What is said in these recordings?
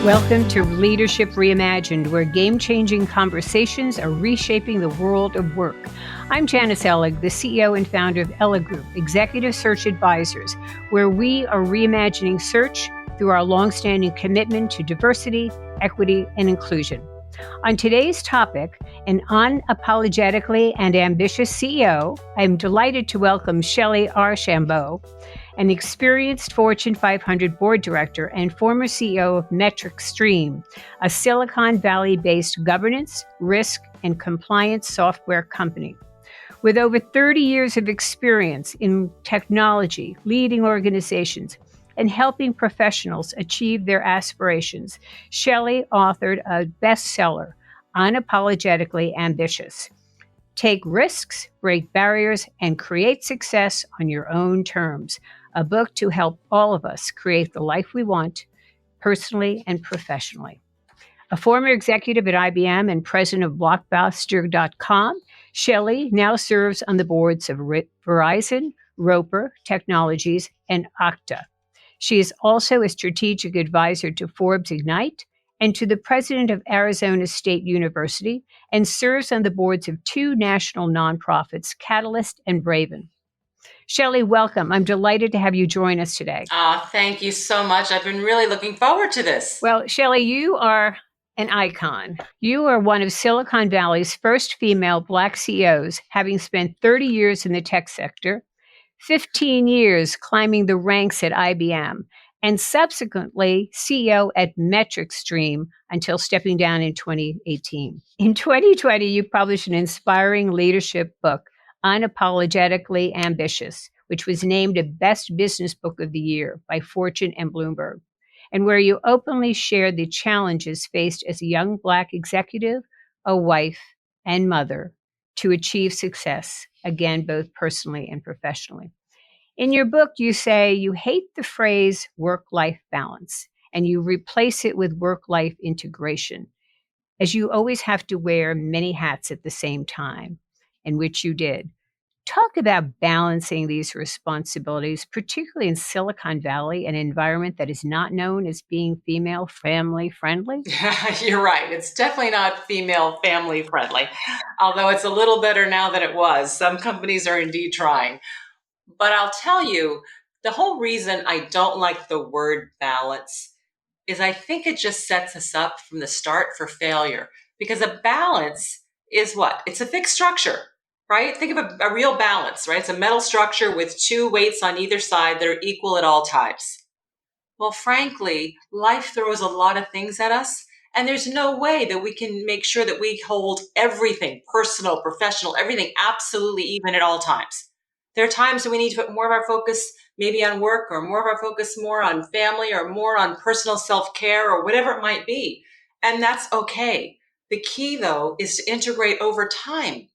Welcome to Leadership Reimagined, where game-changing conversations are reshaping the world of work. I'm Janice Ellig, the CEO and founder of Ellig Group, Executive Search Advisors, where we are reimagining search through our longstanding commitment to diversity, equity, and inclusion. On today's topic, an unapologetically and ambitious CEO, I'm delighted to welcome Shellye Archambeau, an experienced Fortune 500 board director and former CEO of MetricStream, a Silicon Valley-based governance, risk, and compliance software company. With over 30 years of experience in technology, leading organizations, and helping professionals achieve their aspirations, Shellye authored a bestseller, Unapologetically Ambitious. Take risks, break barriers, and create success on your own terms. A book to help all of us create the life we want, personally and professionally. A former executive at IBM and president of Blockbuster.com, Shellye now serves on the boards of Verizon, Roper Technologies, and Okta. She is also a strategic advisor to Forbes Ignite and to the president of Arizona State University, and serves on the boards of two national nonprofits, Catalyst and Braven. Shellye, welcome. I'm delighted to have you join us today. Thank you so much. I've been really looking forward to this. Well, Shellye, you are an icon. You are one of Silicon Valley's first female Black CEOs, having spent 30 years in the tech sector, 15 years climbing the ranks at IBM, and subsequently CEO at MetricStream until stepping down in 2018. In 2020, you published an inspiring leadership book, Unapologetically Ambitious, which was named a Best Business Book of the Year by Fortune and Bloomberg, and where you openly shared the challenges faced as a young Black executive, a wife, and mother to achieve success, again, both personally and professionally. In your book, you say you hate the phrase work-life balance, and you replace it with work-life integration, as you always have to wear many hats at the same time, and which you did. Talk about balancing these responsibilities, particularly in Silicon Valley, an environment that is not known as being female family friendly. You're right. It's definitely not female family friendly, although it's a little better now than it was. Some companies are indeed trying. But I'll tell you, the whole reason I don't like the word balance is I think it just sets us up from the start for failure. Because a balance is what? It's a fixed structure, right? Think of a real balance, right? It's a metal structure with two weights on either side that are equal at all times. Well, frankly, life throws a lot of things at us, and there's no way that we can make sure that we hold everything, personal, professional, everything absolutely even at all times. There are times when we need to put more of our focus maybe on work, or more of our focus more on family, or more on personal self-care, or whatever it might be. And that's okay. The key, though, is to integrate over time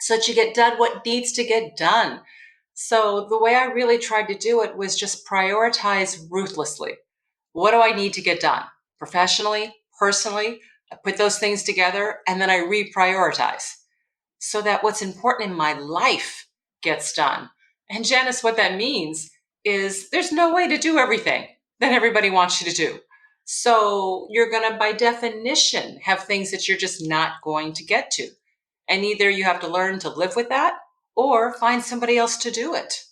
so that you get done what needs to get done. So the way I really tried to do it was just prioritize ruthlessly. What do I need to get done? Professionally, personally, I put those things together, and then I reprioritize so that what's important in my life gets done. And Janice, what that means is there's no way to do everything that everybody wants you to do. So you're going to, by definition, have things that you're just not going to get to. And either you have to learn to live with that or find somebody else to do it.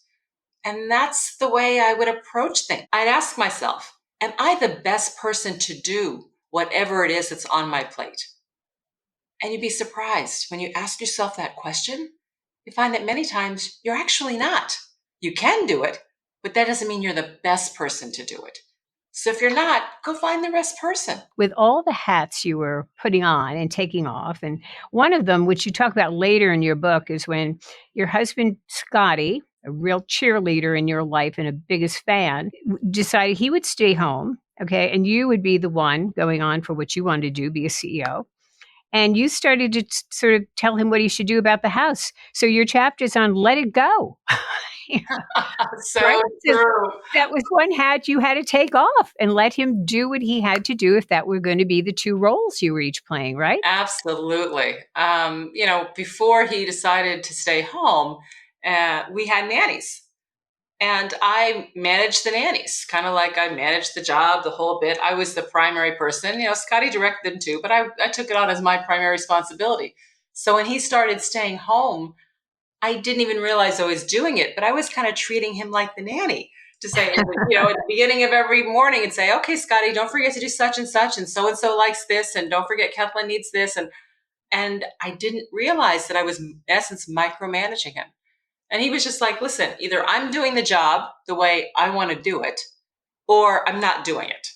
And that's the way I would approach things. I'd ask myself, am I the best person to do whatever it is that's on my plate? And you'd be surprised when you ask yourself that question, you find that many times you're actually not. You can do it, but that doesn't mean you're the best person to do it. So if you're not, go find the best person. With all the hats you were putting on and taking off, and one of them, which you talk about later in your book, is when your husband, Scotty, a real cheerleader in your life and a biggest fan, decided he would stay home, okay, and you would be the one going on for what you wanted to do, be a CEO. And you started to sort of tell him what he should do about the house. So your chapter's on let it go. So right? True. That was one hat you had to take off and let him do what he had to do if that were going to be the two roles you were each playing, right? Absolutely. Before he decided to stay home, we had nannies. And I managed the nannies, kind of like I managed the job, the whole bit. I was the primary person. Scotty directed them too, but I took it on as my primary responsibility. So when he started staying home, I didn't even realize I was doing it, but I was kind of treating him like the nanny to say, at the beginning of every morning and say, okay, Scotty, don't forget to do such and so likes this, and don't forget Kathleen needs this. And I didn't realize that I was, in essence, micromanaging him. And he was just like, listen, either I'm doing the job the way I want to do it, or I'm not doing it,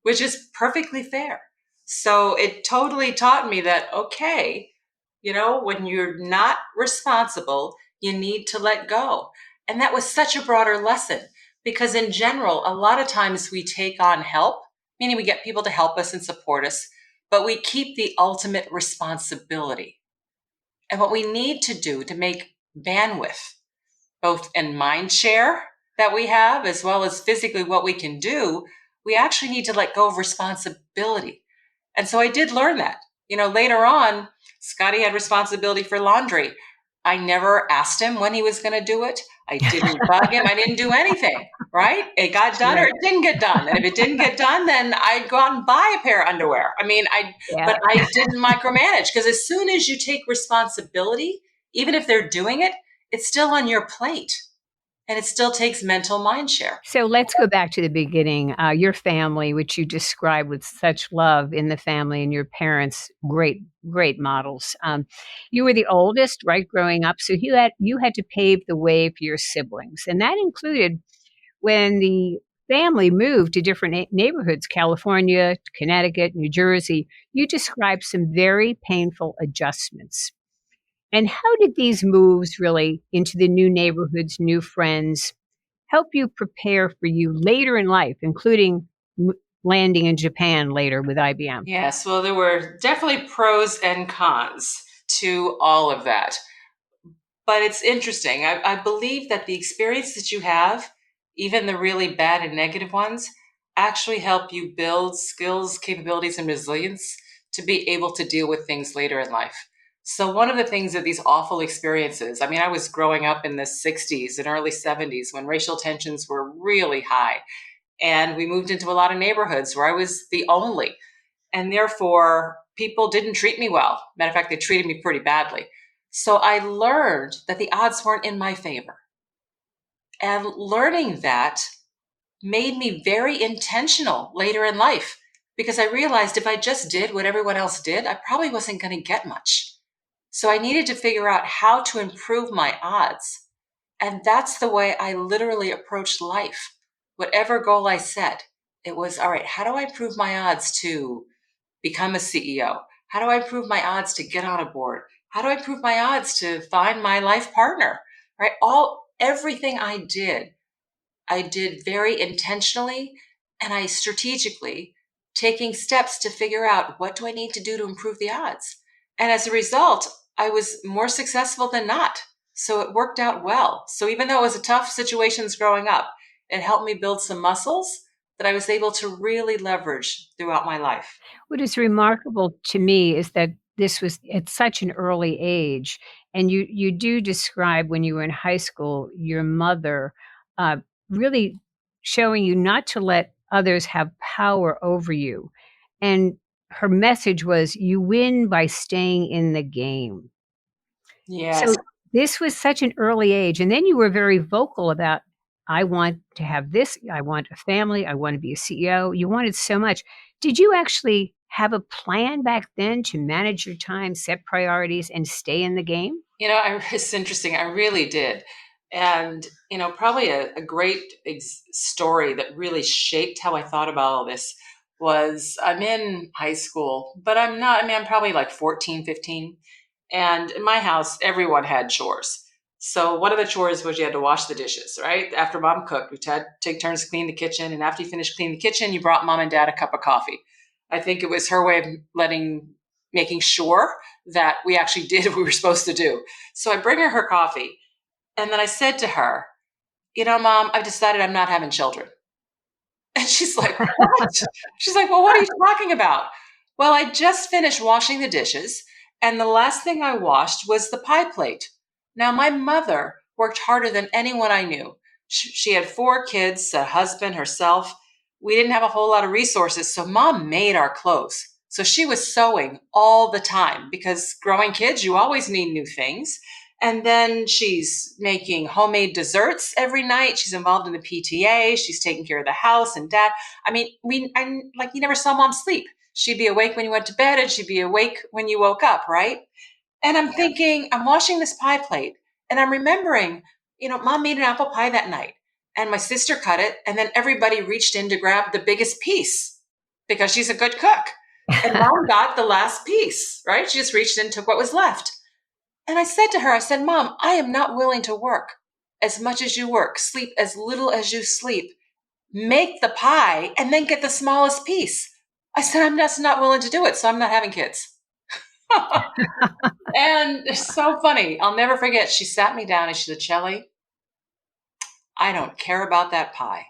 which is perfectly fair. So it totally taught me that, okay, when you're not responsible, you need to let go. And that was such a broader lesson because, in general, a lot of times we take on help, meaning we get people to help us and support us, but we keep the ultimate responsibility. And what we need to do to make bandwidth, both in mind share that we have, as well as physically what we can do, we actually need to let go of responsibility. And so I did learn that. Later on, Scotty had responsibility for laundry. I never asked him when he was going to do it. I didn't bug him. I didn't do anything, right? It got done or Right. it didn't get done. And if it didn't get done, then I'd go out and buy a pair of underwear. Yeah. But I didn't micromanage because as soon as you take responsibility, even if they're doing it, it's still on your plate and it still takes mental mind share. So let's go back to the beginning. Your family, which you describe with such love in the family, and your parents, great, great models. You were the oldest, right, growing up, so you had to pave the way for your siblings, and that included when the family moved to different neighborhoods, California, Connecticut, New Jersey. You described some very painful adjustments. And how did these moves really into the new neighborhoods, new friends, help you prepare for you later in life, including landing in Japan later with IBM? Yes, well, there were definitely pros and cons to all of that. But it's interesting. I believe that the experience that you have, even the really bad and negative ones, actually help you build skills, capabilities, and resilience to be able to deal with things later in life. So, one of the things of these awful experiences, I was growing up in the 60s and early 70s when racial tensions were really high. And we moved into a lot of neighborhoods where I was the only, and therefore people didn't treat me well. Matter of fact, they treated me pretty badly. So I learned that the odds weren't in my favor. And learning that made me very intentional later in life because I realized if I just did what everyone else did, I probably wasn't going to get much. So I needed to figure out how to improve my odds. And that's the way I literally approached life. Whatever goal I set, it was all right, how do I improve my odds to become a CEO? How do I improve my odds to get on a board? How do I improve my odds to find my life partner? Right? Everything I did very intentionally and I strategically taking steps to figure out what do I need to do to improve the odds. And as a result, I was more successful than not. So it worked out well. So even though it was a tough situations growing up, it helped me build some muscles that I was able to really leverage throughout my life. What is remarkable to me is that this was at such an early age, and you do describe when you were in high school, your mother uh, really showing you not to let others have power over you, and her message was, "You win by staying in the game." Yes. So this was such an early age, and then you were very vocal about, "I want to have this, I want a family, I want to be a CEO." You wanted so much. Did you actually have a plan back then to manage your time, set priorities, and stay in the game? It's interesting. I really did. And, probably a great story that really shaped how I thought about all this was I'm in high school, but I'm not, I'm probably like 14, 15. And in my house, everyone had chores. So one of the chores was you had to wash the dishes, right? After mom cooked, we had to take turns to clean the kitchen. And after you finished cleaning the kitchen, you brought mom and dad a cup of coffee. I think it was her way of making sure that we actually did what we were supposed to do. So I bring her coffee. And then I said to her, Mom, I've decided I'm not having children. And she's like, what? She's like, well, what are you talking about? Well, I just finished washing the dishes, and the last thing I washed was the pie plate. Now, my mother worked harder than anyone I knew. She had 4 kids, a husband, herself. We didn't have a whole lot of resources, so mom made our clothes. So she was sewing all the time because growing kids, you always need new things. And then she's making homemade desserts every night. She's involved in the PTA. She's taking care of the house and dad. I mean, you never saw mom sleep. She'd be awake when you went to bed and she'd be awake when you woke up, right? And I'm thinking, I'm washing this pie plate and I'm remembering, mom made an apple pie that night and my sister cut it. And then everybody reached in to grab the biggest piece because she's a good cook. And mom got the last piece, right? She just reached in and took what was left. And I said to her, I said, Mom, I am not willing to work as much as you work, sleep as little as you sleep, make the pie and then get the smallest piece. I said, I'm just not willing to do it. So I'm not having kids. And it's so funny. I'll never forget. She sat me down and she said, Shellye, I don't care about that pie.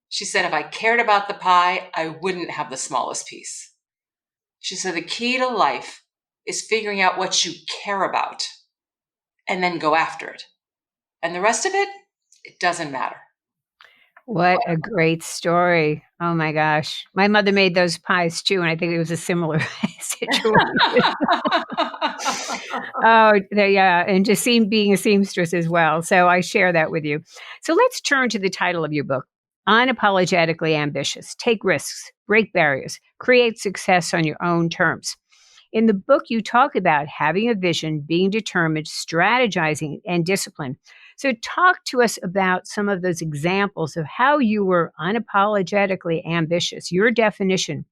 She said, if I cared about the pie, I wouldn't have the smallest piece. She said, the key to life is figuring out what you care about and then go after it. And the rest of it, it doesn't matter. What a great story. Oh my gosh. My mother made those pies too, and I think it was a similar situation. Oh, yeah. And just being a seamstress as well. So I share that with you. So let's turn to the title of your book, Unapologetically Ambitious. Take risks, break barriers, create success on your own terms. In the book, you talk about having a vision, being determined, strategizing, and discipline. So, talk to us about some of those examples of how you were unapologetically ambitious, your definition.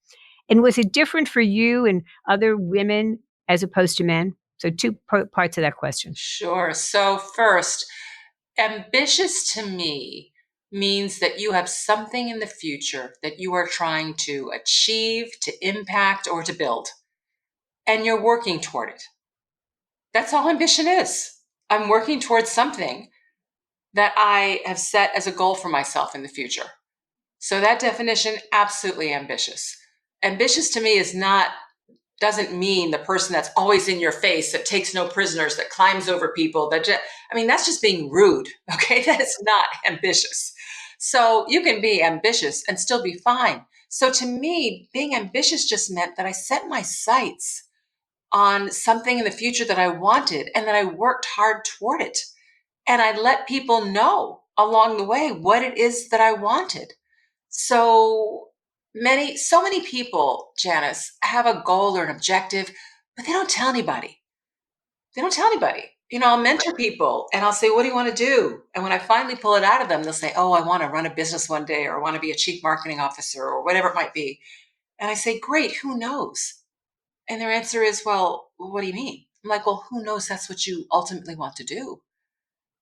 And was it different for you and other women as opposed to men? So, two parts of that question. Sure. So, first, ambitious to me means that you have something in the future that you are trying to achieve, to impact, or to build, and you're working toward it. That's all ambition is. I'm working towards something that I have set as a goal for myself in the future. So that definition, absolutely ambitious. Ambitious to me doesn't mean the person that's always in your face, that takes no prisoners, that climbs over people, that's just being rude. Okay. That is not ambitious. So you can be ambitious and still be fine. So to me, being ambitious just meant that I set my sights on something in the future that I wanted and that I worked hard toward it. And I let people know along the way what it is that I wanted. So many people, Janice, have a goal or an objective, but they don't tell anybody. They don't tell anybody. I'll mentor people and I'll say, what do you want to do? And when I finally pull it out of them, they'll say, oh, I want to run a business one day, or I want to be a chief marketing officer, or whatever it might be. And I say, great, who knows? And their answer is, well, what do you mean? I'm like, well, who knows? That's what you ultimately want to do.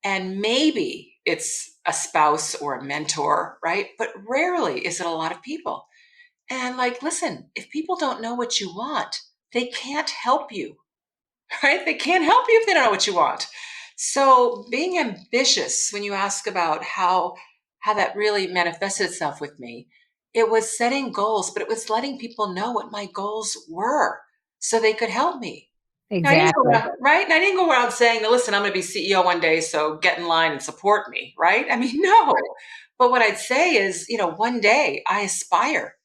And maybe it's a spouse or a mentor, right? But rarely is it a lot of people. And listen, if people don't know what you want, they can't help you, right? They can't help you if they don't know what you want. So being ambitious, when you ask about how that really manifested itself with me, it was setting goals, but it was letting people know what my goals were so they could help me. Exactly. Right? And I didn't go around saying, listen, I'm going to be CEO one day, so get in line and support me, right? No. But what I'd say is, one day I aspire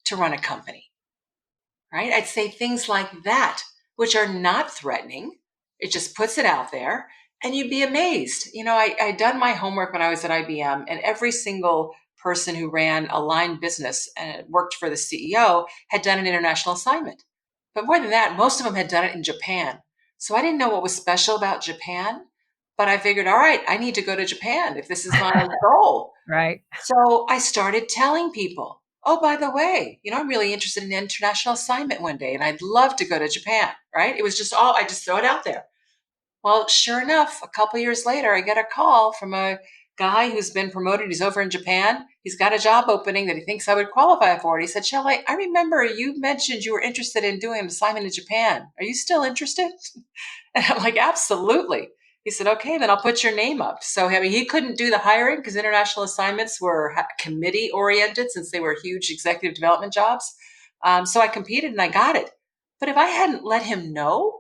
to run a company, right? I'd say things like that, which are not threatening. It just puts it out there and you'd be amazed. I'd done my homework when I was at IBM, and every single person who ran a line business and worked for the CEO had done an international assignment. But more than that, most of them had done it in Japan. So I didn't know what was special about Japan, but I figured, all right, I need to go to Japan if this is my goal. Right. So I started telling people, oh, by the way, I'm really interested in an international assignment one day, and I'd love to go to Japan, right? It was just I just throw it out there. Well, sure enough, a couple years later, I get a call from a guy who's been promoted. He's over in Japan. He's got a job opening that he thinks I would qualify for. And he said, Shellye, I remember you mentioned you were interested in doing an assignment in Japan. Are you still interested? And I'm like, absolutely. He said, okay, then I'll put your name up. So, he couldn't do the hiring because international assignments were committee oriented since they were huge executive development jobs. So I competed and I got it. But if I hadn't let him know,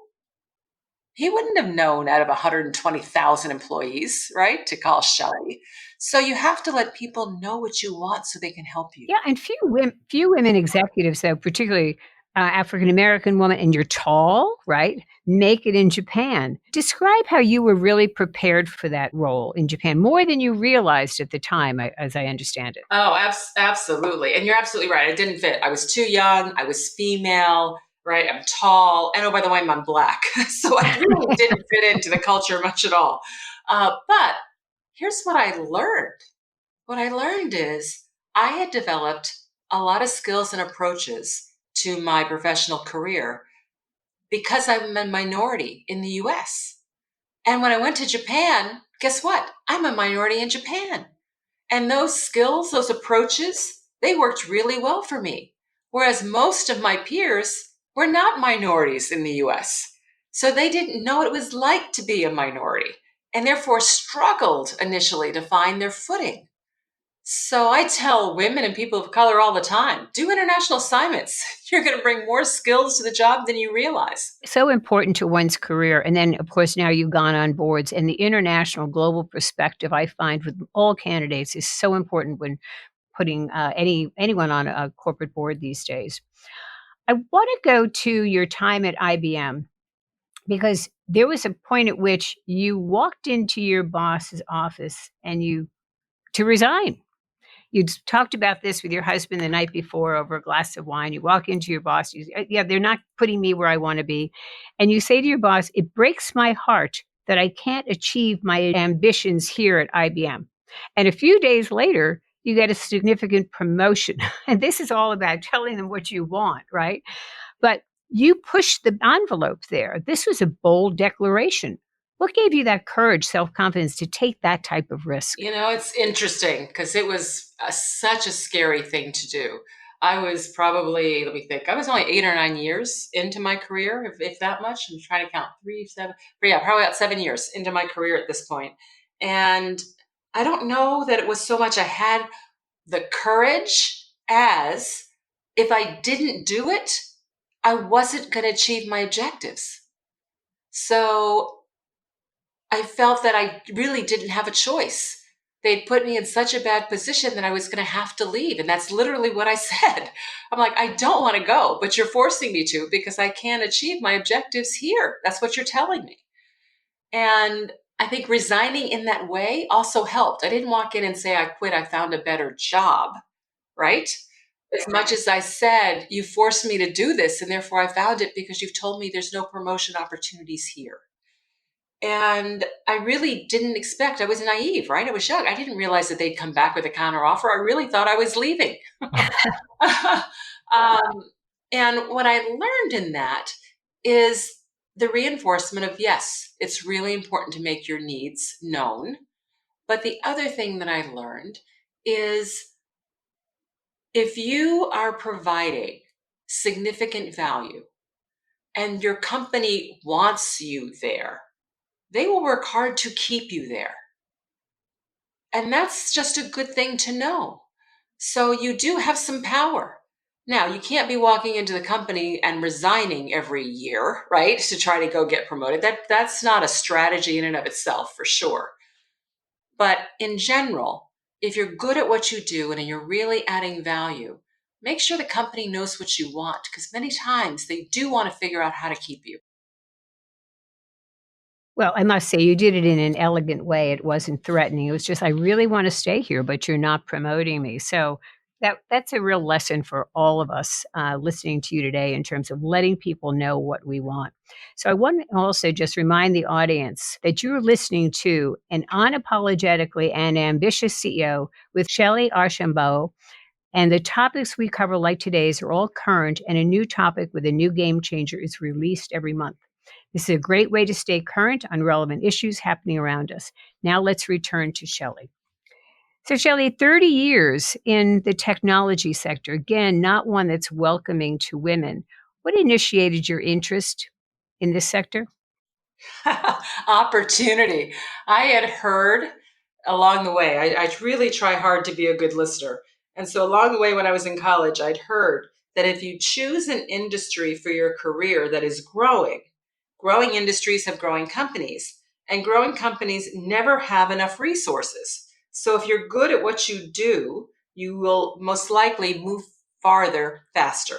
he wouldn't have known out of 120,000 employees, right, to call Shellye. So you have to let people know what you want so they can help you. Yeah, and few women executives, though, particularly African American woman, and you're tall, right? Make it in Japan. Describe how you were really prepared for that role in Japan, more than you realized at the time, as I understand it. Oh, absolutely. And you're absolutely right. It didn't fit. I was too young. I was female, right? I'm tall. And oh, by the way, I'm black. So I really didn't fit into the culture much at all. But here's what I learned. What I learned is I had developed a lot of skills and approaches to my professional career because I'm a minority in the US. And when I went to Japan, guess what? I'm a minority in Japan. And those skills, those approaches, they worked really well for me. Whereas most of my peers were not minorities in the US. So they didn't know what it was like to be a minority and therefore struggled initially to find their footing. So I tell women and people of color all the time, do international assignments. You're going to bring more skills to the job than you realize. So important to one's career. And then, of course, now you've gone on boards, and the international global perspective I find with all candidates is so important when putting anyone on a corporate board these days. I want to go to your time at IBM because there was a point at which you walked into your boss's office and you to resign. You'd talked about this with your husband the night before over a glass of wine. You walk into your boss, yeah, they're not putting me where I want to be. And you say to your boss, it breaks my heart that I can't achieve my ambitions here at IBM. And a few days later, you get a significant promotion. And this is all about telling them what you want, right? But you pushed the envelope there. This was a bold declaration. What gave you that courage, self confidence to take that type of risk? It's interesting because it was such a scary thing to do. I was probably, let me think, I was only 8 or 9 years into my career, if that much. I'm trying to count three, seven, but yeah, probably about 7 years into my career at this point. And I don't know that it was so much I had the courage as if I didn't do it, I wasn't going to achieve my objectives. So I felt that I really didn't have a choice. They'd put me in such a bad position that I was going to have to leave. And that's literally what I said. I'm like, I don't want to go, but you're forcing me to because I can't achieve my objectives here. That's what you're telling me. And I think resigning in that way also helped. I didn't walk in and say, I quit, I found a better job, right? As much as I said, you forced me to do this, and therefore I found it because you've told me there's no promotion opportunities here. And I really didn't expect, I was naive, right? I was young. I didn't realize that they'd come back with a counter offer. I really thought I was leaving. And what I learned in that is the reinforcement of yes, it's really important to make your needs known. But the other thing that I learned is if you are providing significant value and your company wants you there, they will work hard to keep you there. And that's just a good thing to know. So you do have some power. Now, you can't be walking into the company and resigning every year, right? To try to go get promoted. That's not a strategy in and of itself, for sure. But in general, if you're good at what you do and you're really adding value, make sure the company knows what you want because many times they do want to figure out how to keep you. Well, I must say you did it in an elegant way. It wasn't threatening. It was just, I really want to stay here, but you're not promoting me. So that's a real lesson for all of us listening to you today in terms of letting people know what we want. So I want to also just remind the audience that you're listening to an Unapologetically and Ambitious CEO with Shellye Archambeau. And the topics we cover, like today's, are all current, and a new topic with a new game changer is released every month. This is a great way to stay current on relevant issues happening around us. Now let's return to Shellye. So, Shellye, 30 years in the technology sector, again, not one that's welcoming to women. What initiated your interest in this sector? Opportunity. I had heard along the way, I really try hard to be a good listener. And so along the way, when I was in college, I'd heard that if you choose an industry for your career that is growing, growing industries have growing companies, and growing companies never have enough resources. So if you're good at what you do, you will most likely move farther faster.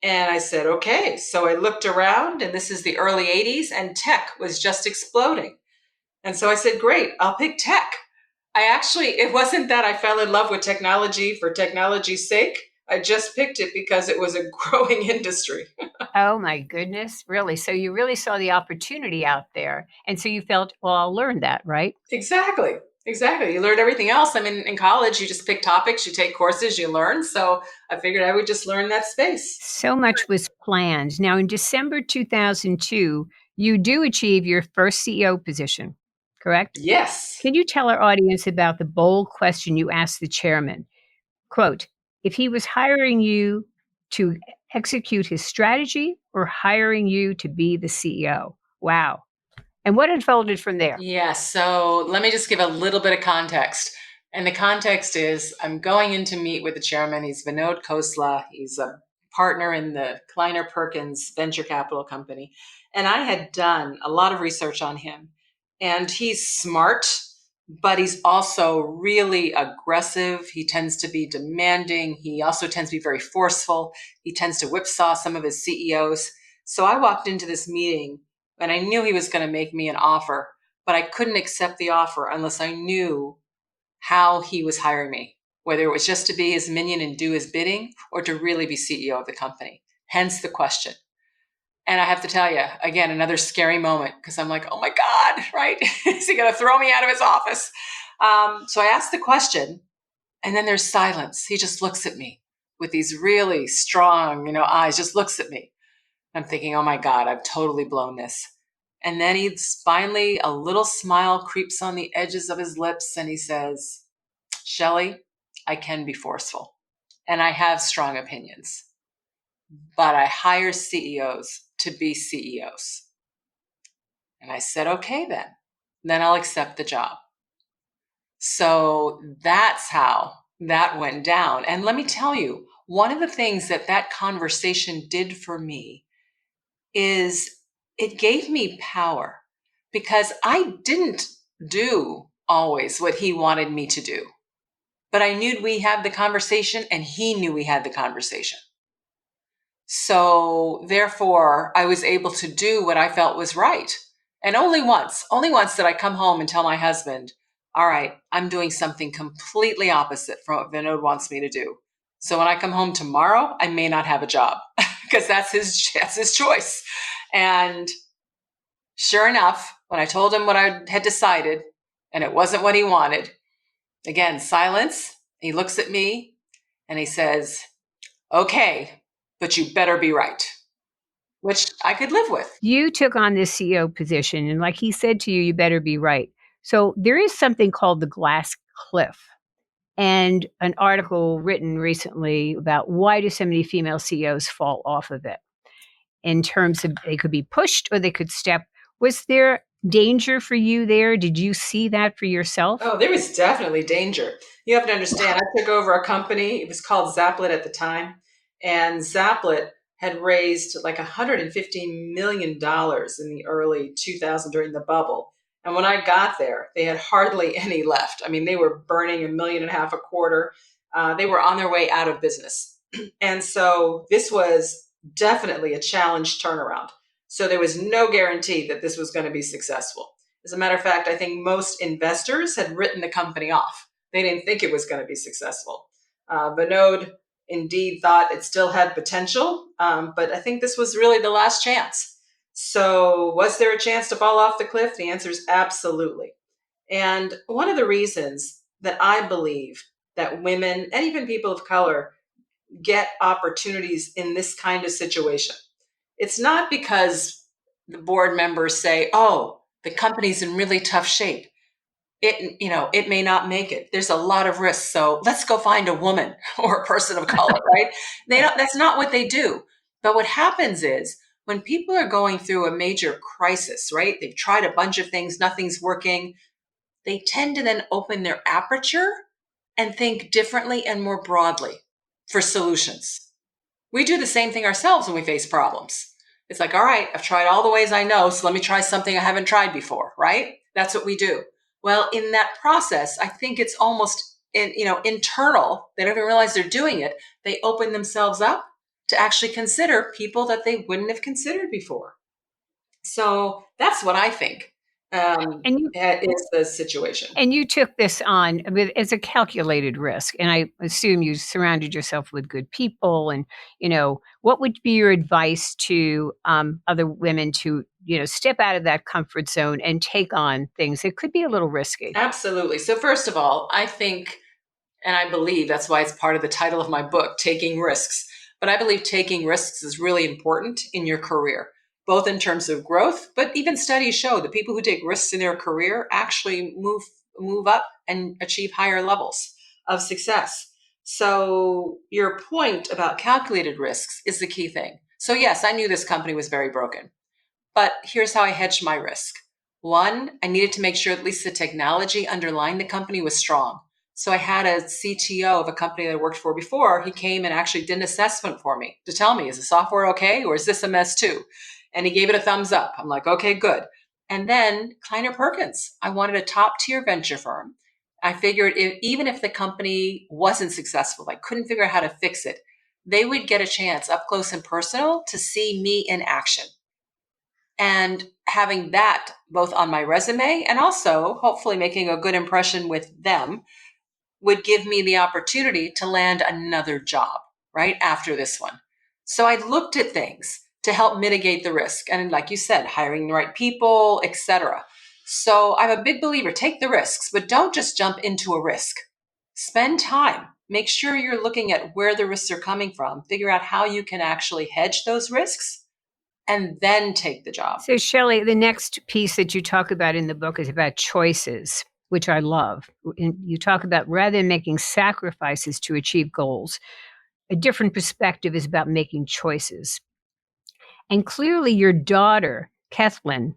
And I said, okay. So I looked around, and this is the early 80s, and tech was just exploding. And so I said, great, I'll pick tech. It wasn't that I fell in love with technology for technology's sake. I just picked it because it was a growing industry. Oh my goodness, really? So you really saw the opportunity out there. And so you felt, well, I'll learn that, right? Exactly. Exactly. You learned everything else. I mean, in college, you just pick topics, you take courses, you learn. So I figured I would just learn that space. So much was planned. Now, in December 2002, you do achieve your first CEO position, correct? Yes. Can you tell our audience about the bold question you asked the chairman? Quote, if he was hiring you to execute his strategy or hiring you to be the CEO? Wow. And what unfolded from there? Yeah, so let me just give a little bit of context. And the context is I'm going in to meet with the chairman. He's Vinod Khosla. He's a partner in the Kleiner Perkins venture capital company. And I had done a lot of research on him. And he's smart, but he's also really aggressive. He tends to be demanding. He also tends to be very forceful. He tends to whipsaw some of his CEOs. So I walked into this meeting and I knew he was going to make me an offer, but I couldn't accept the offer unless I knew how he was hiring me, whether it was just to be his minion and do his bidding or to really be CEO of the company. Hence the question. And I have to tell you, again, another scary moment because I'm like, oh my God, right? Is he going to throw me out of his office? So I asked the question, and then there's silence. He just looks at me with these really strong, eyes, just looks at me. I'm thinking, oh my God, I've totally blown this. And then he's finally, a little smile creeps on the edges of his lips and he says, Shellye, I can be forceful and I have strong opinions, but I hire CEOs to be CEOs. And I said, okay, then I'll accept the job. So that's how that went down. And let me tell you, one of the things that conversation did for me is it gave me power because I didn't do always what he wanted me to do. But I knew we had the conversation and he knew we had the conversation. So therefore, I was able to do what I felt was right. And only once did I come home and tell my husband, all right, I'm doing something completely opposite from what Vinod wants me to do. So when I come home tomorrow, I may not have a job because that's his choice. And sure enough, when I told him what I had decided and it wasn't what he wanted, again, silence. He looks at me and he says, okay, but you better be right, which I could live with. You took on this CEO position, and like he said to you, you better be right. So there is something called the glass cliff, and an article written recently about why do so many female CEOs fall off of it in terms of they could be pushed or they could step. Was there danger for you there? Did you see that for yourself? Oh, there was definitely danger. You have to understand, I took over a company. It was called Zaplet at the time. And Zaplet had raised like $150 million in the early 2000 during the bubble. And when I got there, they had hardly any left. I mean, they were burning $1.5 million a quarter. They were on their way out of business. And so this was definitely a challenge turnaround. So there was no guarantee that this was going to be successful. As a matter of fact, I think most investors had written the company off. They didn't think it was going to be successful. Vinod indeed thought it still had potential, but I think this was really the last chance. So, was there a chance to fall off the cliff? The answer is absolutely. And one of the reasons that I believe that women and even people of color get opportunities in this kind of situation, it's not because the board members say, oh, the company's in really tough shape. It may not make it. There's a lot of risks. So let's go find a woman or a person of color, right? That's not what they do. But what happens is when people are going through a major crisis, right? They've tried a bunch of things, nothing's working. They tend to then open their aperture and think differently and more broadly for solutions. We do the same thing ourselves when we face problems. It's like, all right, I've tried all the ways I know, so let me try something I haven't tried before, right? That's what we do. Well, in that process, I think it's almost internal. They don't even realize they're doing it. They open themselves up to actually consider people that they wouldn't have considered before. So that's what I think And you is the situation. and you took this on as a calculated risk, and I assume you surrounded yourself with good people. And what would be your advice to other women to step out of that comfort zone and take on things that could be a little risky? Absolutely. So first of all, I think, and I believe that's why it's part of the title of my book, Taking Risks. But I believe taking risks is really important in your career, both in terms of growth, but even studies show that people who take risks in their career actually move up and achieve higher levels of success. So your point about calculated risks is the key thing. So yes, I knew this company was very broken. But here's how I hedged my risk. One, I needed to make sure at least the technology underlying the company was strong. So I had a CTO of a company that I worked for before. He came and actually did an assessment for me to tell me, is the software okay or is this a mess too? And he gave it a thumbs up. I'm like, okay, good. And then Kleiner Perkins. I wanted a top tier venture firm. I figured even if the company wasn't successful, I couldn't figure out how to fix it, they would get a chance up close and personal to see me in action. And having that both on my resume and also hopefully making a good impression with them would give me the opportunity to land another job right after this one. So I looked at things to help mitigate the risk. And like you said, hiring the right people, etc. So I'm a big believer, take the risks, but don't just jump into a risk. Spend time. Make sure you're looking at where the risks are coming from. Figure out how you can actually hedge those risks and then take the job. So, Shelley, the next piece that you talk about in the book is about choices, which I love. And you talk about rather than making sacrifices to achieve goals, a different perspective is about making choices. And clearly, your daughter, Kathleen,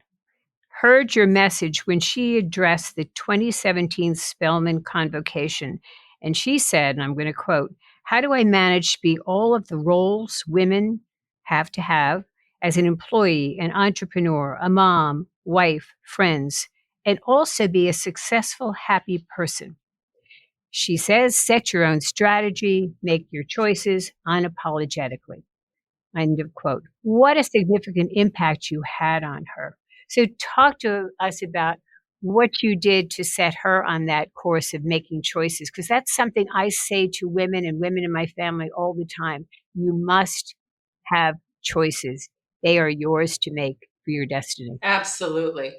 heard your message when she addressed the 2017 Spelman Convocation. And she said, and I'm going to quote, "How do I manage to be all of the roles women have to have as an employee, an entrepreneur, a mom, wife, friends, and also be a successful, happy person?" She says, set your own strategy, make your choices unapologetically. End of quote. What a significant impact you had on her. So, talk to us about what you did to set her on that course of making choices, because that's something I say to women and women in my family all the time. You must have choices, they are yours to make for your destiny. Absolutely.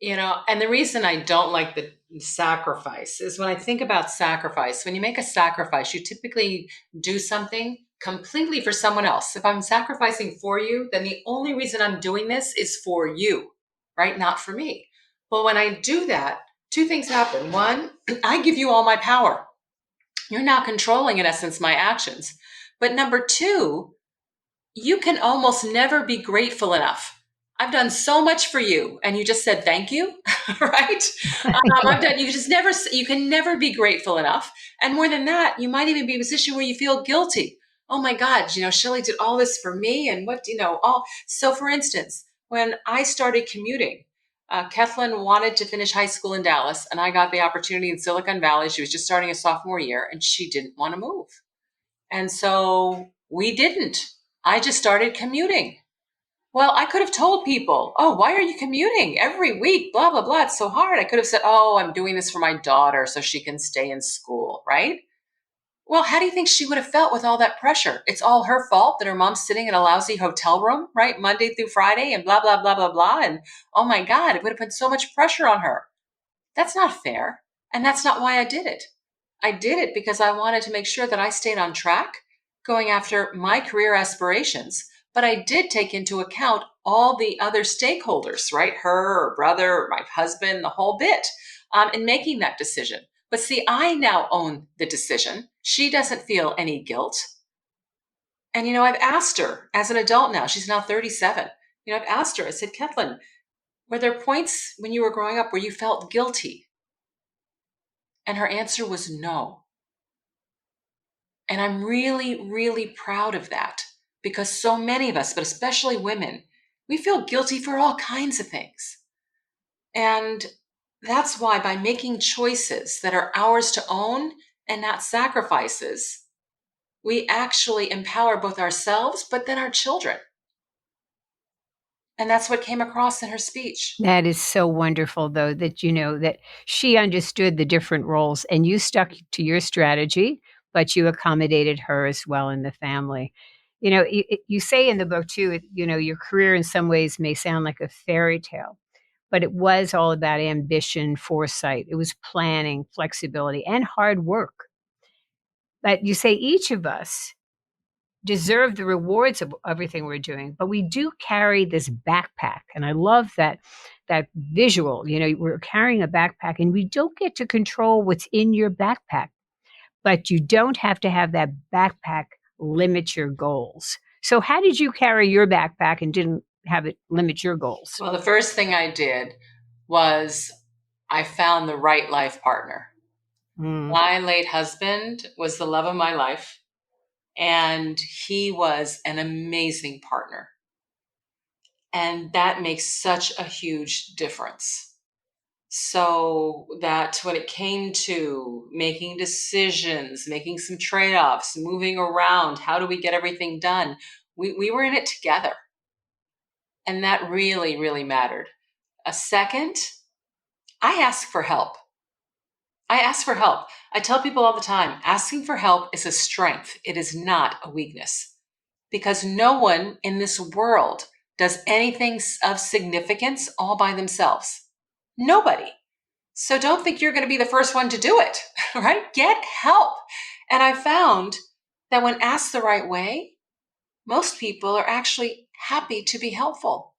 And the reason I don't like the sacrifice is when I think about sacrifice, when you make a sacrifice, you typically do something completely for someone else. If I'm sacrificing for you, then the only reason I'm doing this is for you, right? Not for me. Well, when I do that, two things happen. One, I give you all my power. You're now controlling, in essence, my actions. But number two, you can almost never be grateful enough. I've done so much for you, and you just said thank you, right? I've done. You can never be grateful enough. And more than that, you might even be in a position where you feel guilty. Oh my God, Shelley did all this for me, and all. So, for instance, when I started commuting, Kathleen wanted to finish high school in Dallas, and I got the opportunity in Silicon Valley. She was just starting a sophomore year, and she didn't want to move. And so we didn't. I just started commuting. Well, I could have told people, oh, why are you commuting every week? Blah, blah, blah. It's so hard. I could have said, oh, I'm doing this for my daughter so she can stay in school, right? Well, how do you think she would have felt with all that pressure? It's all her fault that her mom's sitting in a lousy hotel room, right? Monday through Friday and blah, blah, blah, blah, blah. And oh my God, it would have put so much pressure on her. That's not fair. And that's not why I did it. I did it because I wanted to make sure that I stayed on track going after my career aspirations. But I did take into account all the other stakeholders, right? Her, her brother, or my husband, the whole bit, in making that decision. But see, I now own the decision. She doesn't feel any guilt. And, I've asked her as an adult now, she's now 37. I've asked her, I said, Kathleen, were there points when you were growing up where you felt guilty? And her answer was no. And I'm really, really proud of that because so many of us, but especially women, we feel guilty for all kinds of things. And That's why by making choices that are ours to own and not sacrifices, we actually empower both ourselves, but then our children. And that's what came across in her speech. That is so wonderful, though, that that she understood the different roles and you stuck to your strategy, but you accommodated her as well in the family. You say in the book too, your career in some ways may sound like a fairy tale, but it was all about ambition, foresight. It was planning, flexibility, and hard work. But you say each of us deserve the rewards of everything we're doing, but we do carry this backpack. And I love that visual. We're carrying a backpack and we don't get to control what's in your backpack, but you don't have to have that backpack limit your goals. So how did you carry your backpack and didn't have it limit your goals? Well, the first thing I did was I found the right life partner. Mm. My late husband was the love of my life, and he was an amazing partner. And that makes such a huge difference. So that when it came to making decisions, making some trade offs, moving around, how do we get everything done? We were in it together. And that really, really mattered. A second, I ask for help. I ask for help. I tell people all the time asking for help is a strength, it is not a weakness. Because no one in this world does anything of significance all by themselves. Nobody. So don't think you're going to be the first one to do it, right? Get help. And I found that when asked the right way, most people are actually happy to be helpful.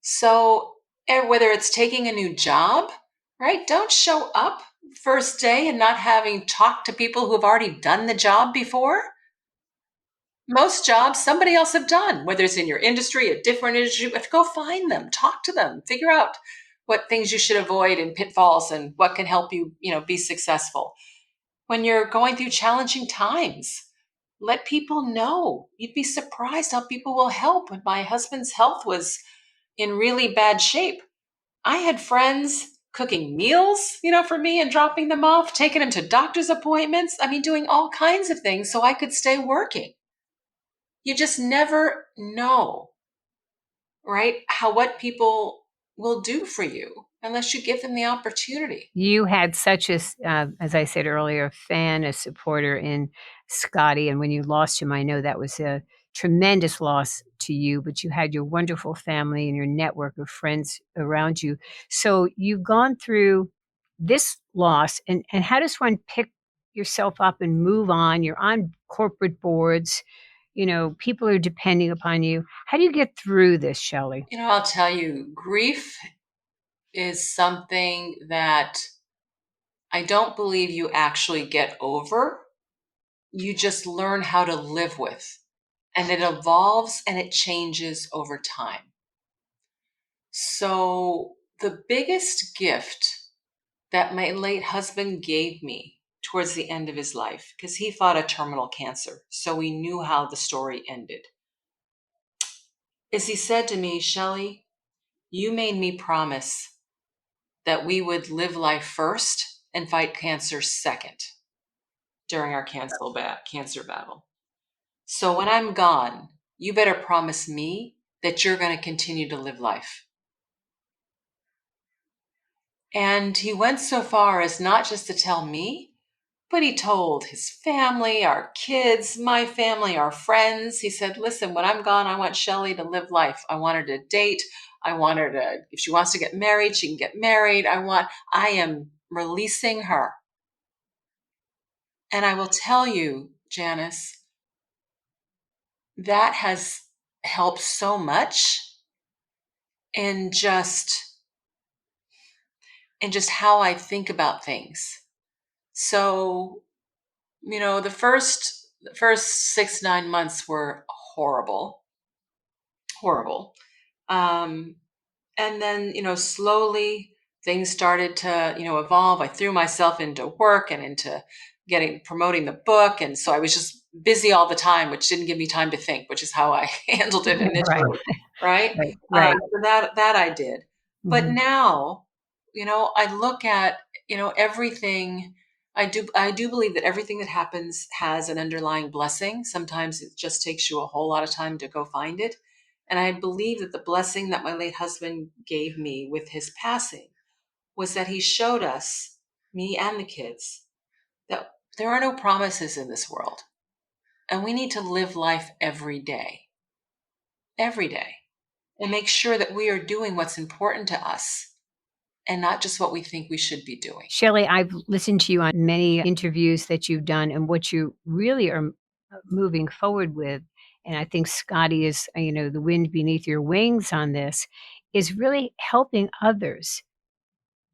So whether it's taking a new job, right? Don't show up first day and not having talked to people who have already done the job before. Most jobs somebody else have done, whether it's in your industry, a different industry. You have to go find them, talk to them, figure out what things you should avoid and pitfalls and what can help you, be successful. When you're going through challenging times, let people know. You'd be surprised how people will help. When my husband's health was in really bad shape, I had friends cooking meals, for me and dropping them off, taking them to doctor's appointments. I mean, doing all kinds of things so I could stay working. You just never know, right? What people will do for you unless you give them the opportunity. You had such as I said earlier, a fan, a supporter in Scotty. And when you lost him, I know that was a tremendous loss to you, but you had your wonderful family and your network of friends around you. So you've gone through this loss. And how does one pick yourself up and move on? You're on corporate boards, people are depending upon you. How do you get through this, Shellye? I'll tell you, grief is something that I don't believe you actually get over. You just learn how to live with. And it evolves and it changes over time. So, the biggest gift that my late husband gave me towards the end of his life, because he fought a terminal cancer, so we knew how the story ended, is he said to me, Shellye, you made me promise that we would live life first and fight cancer second during our cancer battle. So when I'm gone, you better promise me that you're going to continue to live life. And he went so far as not just to tell me, but he told his family, our kids, my family, our friends. He said, listen, when I'm gone, I want Shellye to live life. I want her to date. I want her to, if she wants to get married, she can get married. I am releasing her. And I will tell you, Janice, that has helped so much in just how I think about things. So, the first 6-9 months were horrible, horrible. And then, slowly things started to, evolve. I threw myself into work and into promoting the book. And so I was just busy all the time, which didn't give me time to think, which is how I handled it Right, initially. Right. right, right. So that I did. But Mhm. now I look at, everything. I do believe that everything that happens has an underlying blessing. Sometimes it just takes you a whole lot of time to go find it. And I believe that the blessing that my late husband gave me with his passing was that he showed us, me and the kids, that there are no promises in this world. And we need to live life every day, and make sure that we are doing what's important to us and not just what we think we should be doing. Shellye, I've listened to you on many interviews that you've done and what you really are moving forward with. And I think Scotty is, the wind beneath your wings on this, is really helping others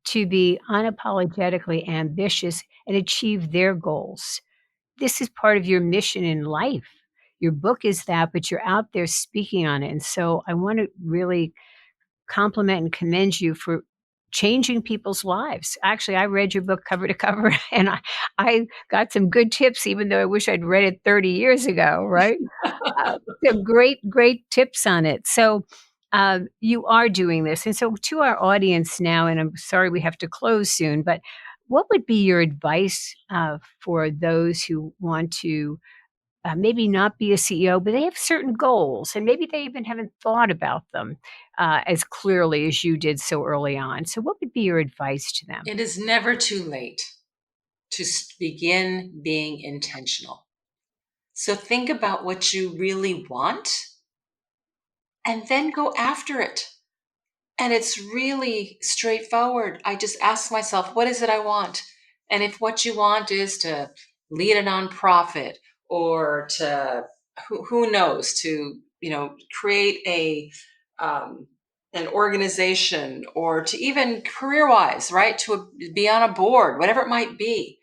to be unapologetically ambitious and achieve their goals. This is part of your mission in life. Your book is that, but you're out there speaking on it. And so I want to really compliment and commend you for changing people's lives. Actually, I read your book cover to cover and I got some good tips, even though I wish I'd read it 30 years ago, right? Some great tips on it. So you are doing this. And so to our audience now, and I'm sorry we have to close soon, but what would be your advice for those who want to maybe not be a CEO, but they have certain goals, and maybe they even haven't thought about them as clearly as you did so early on. So, what would be your advice to them? It is never too late to begin being intentional. So think about what you really want and then go after it. And it's really straightforward. I just ask myself, what is it I want? And if what you want is to lead a nonprofit or to, who knows, to, create an organization, or to even career-wise, right? To be on a board, whatever it might be.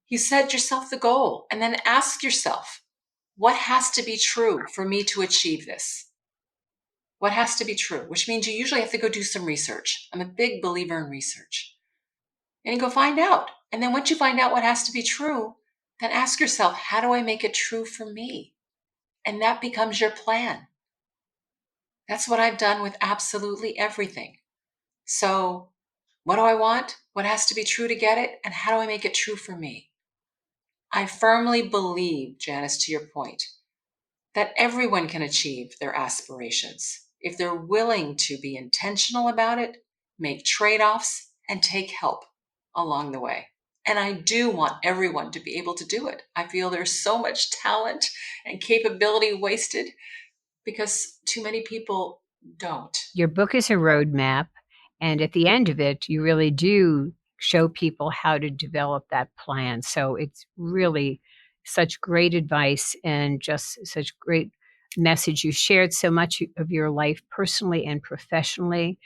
You set yourself the goal and then ask yourself, what has to be true for me to achieve this? What has to be true? Which means you usually have to go do some research. I'm a big believer in research. And you go find out. And then once you find out what has to be true, then ask yourself, how do I make it true for me? And that becomes your plan. That's what I've done with absolutely everything. So what do I want? What has to be true to get it? And how do I make it true for me? I firmly believe, Janice, to your point, that everyone can achieve their aspirations if they're willing to be intentional about it, make trade-offs, and take help along the way. And I do want everyone to be able to do it. I feel there's so much talent and capability wasted because too many people don't. Your book is a roadmap, and at the end of it, you really do show people how to develop that plan. So it's really such great advice and just such great message. You shared so much of your life personally and professionally.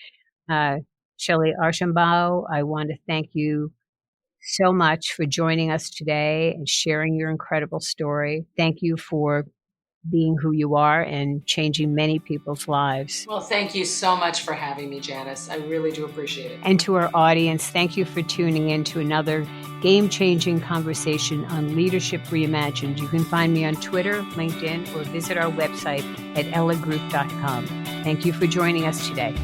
Uh, Shellye Archambeau, I want to thank you so much for joining us today and sharing your incredible story. Thank you for being who you are and changing many people's lives. Well, thank you so much for having me, Janice. I really do appreciate it. And to our audience, thank you for tuning in to another game-changing conversation on Leadership Reimagined. You can find me on Twitter, LinkedIn, or visit our website at elligroup.com. Thank you for joining us today.